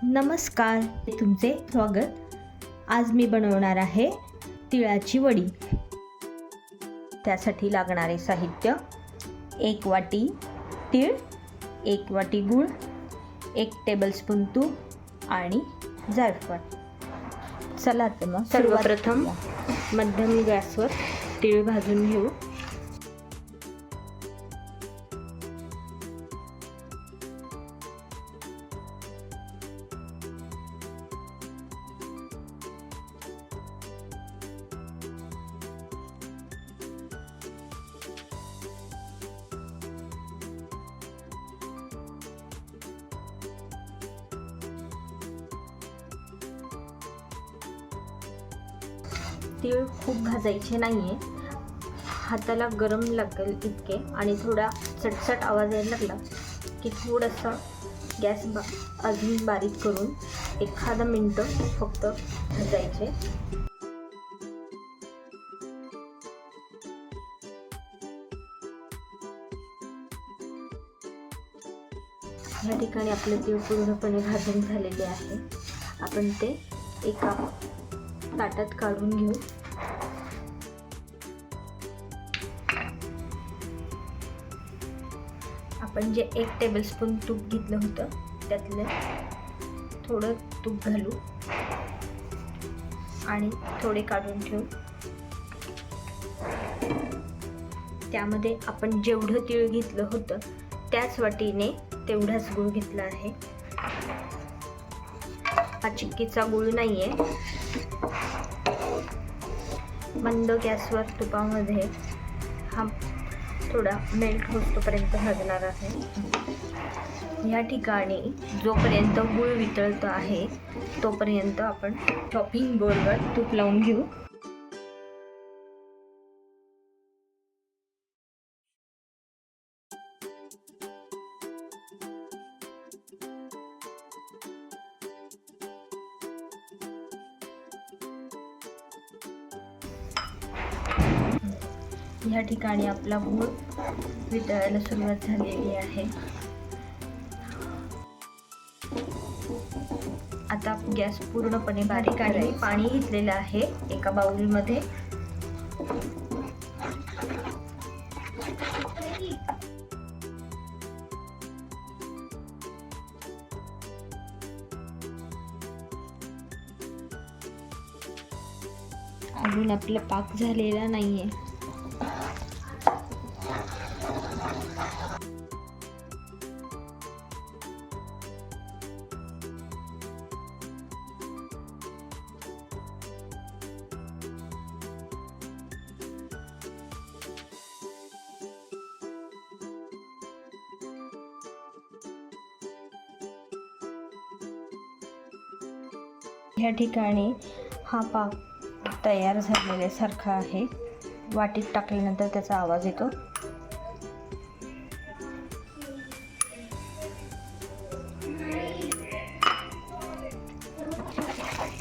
नमस्कार, तुमचे स्वागत। आज मी बनवणार आहे तिळाची वडी। त्यासाठी लागणारे साहित्य: 1 वाटी तीळ, 1 वाटी गूळ, 1 टेबलस्पून तूप आणि जायफळ। चला तर मग सर्वप्रथम मध्यम गॅसवर तीळ भाजून घेऊ। तीळ खूप भाजायचे नाहीये, हाताला गरम लागेल इतके, आणि थोडा चटचट आवाज यायला लागला की थोडंसं गॅस अजून बारीक करून 1 मिनिट फक्त भाजायचे। या ठिकाणी आपले तीळ पूर्णपणे भाजून झालेले आहे। आपण ते एका ताटात काढून घेऊ। आपण जे 1 टेबलस्पून तूप घेतलं होतं त्यातले थोडं तूप घालू आणि थोडे काढून ठेवू। त्यामध्ये आपण जेवढं तीळ घेतलं होतं त्याच वाटीने तेवढाच गूळ घेतला आहे। हा चिक्कीचा गूळ नाहीये। मंद गॅसवर तुपामध्ये हा थोडा मेल्ट होतोपर्यंत भाजणार आहे। या ठिकाणी जोपर्यंत गूळ वितळत आहे तोपर्यंत आपण चॉपिंग बोर्डवर तूप लावून घेऊ। या ठिकाणी आपला गूळ वितळायला सुरुवात झालेली आहे। आता गॅस पूर्णपणे बारीक आहे। पाणी घेतलेलं आहे एका बाउलमध्ये। अजून आपला पाक झालेला नाहीये। या ठिकाणी हा पाक तयार झालेल्यासारखा आहे। वाटीत टाकल्यानंतर त्याचा आवाज येतो।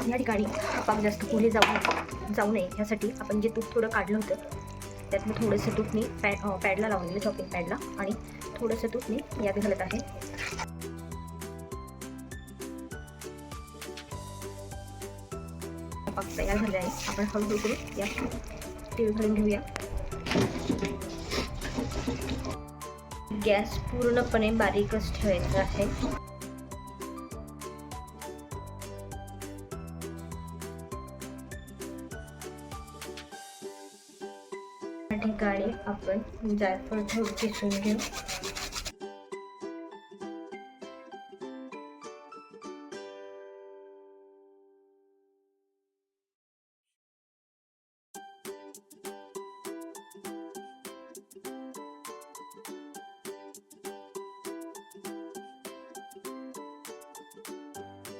या ठिकाणी हा पाक जास्त पुढे जाऊ नये यासाठी आपण जे तूप थोडं काढलं होतं त्यातलं थोडंसं तूप मी पॅडला लावून दिलं, चॉपिंग पॅडला, आणि थोडंसं तूप मी यात घालत आहे। पाक तयार झाले आहे। आपण हळूहळू करून या तीळ घालून घेऊया। गॅस पूर्णपणे बारीकच ठेवायचा आहे। या ठिकाणी आपण जायफळ थोडं किसून घेऊ।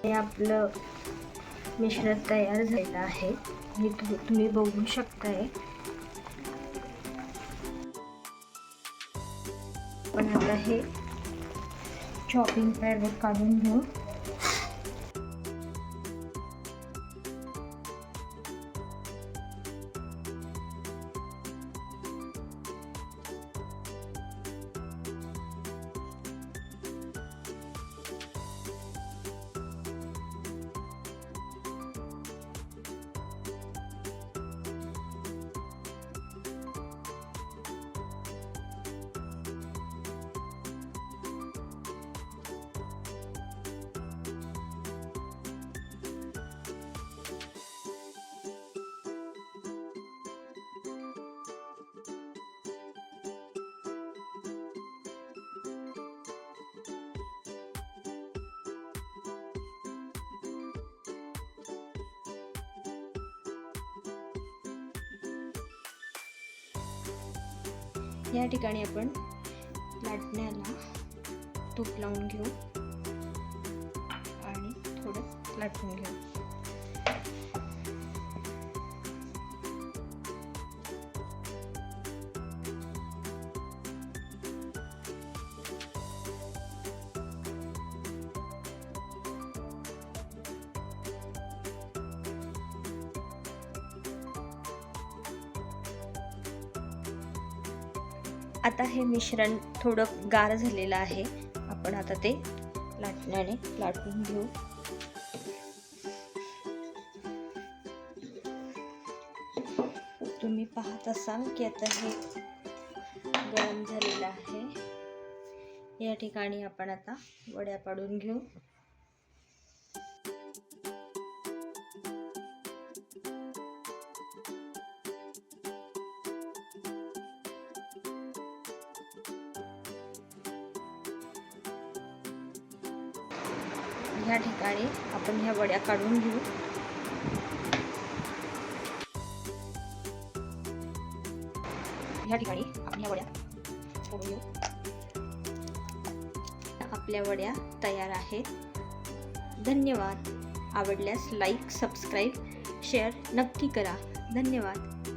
हे आपलं मिश्रण तयार झालेलं आहे। हे तुम्ही बघू शकताय। पण आता हे चॉपिंग पॅडवर काढून घेऊ। या ठिकाणी आपण लाटण्याला तूप लावून घेऊ आणि थोडं लाटून घेऊ. आता हे मिश्रण थोडं गार झालेलं आहे. आपण आता ते लाटण्याने लाटून घेऊ. तुम्ही पाहत असाल की आता हे गरम झालेलं आहे. या ठिकाणी आपण आता वड्या पाडून घेऊ. ह्या ठिकाणी आपण ह्या वड्या काढून घेऊ. ह्या ठिकाणी आपण ह्या वड्या फोडून घेऊ. आपल्या वड्या तयार आहेत. धन्यवाद. आवडल्यास लाईक, सबस्क्राईब, शेअर नक्की करा. धन्यवाद.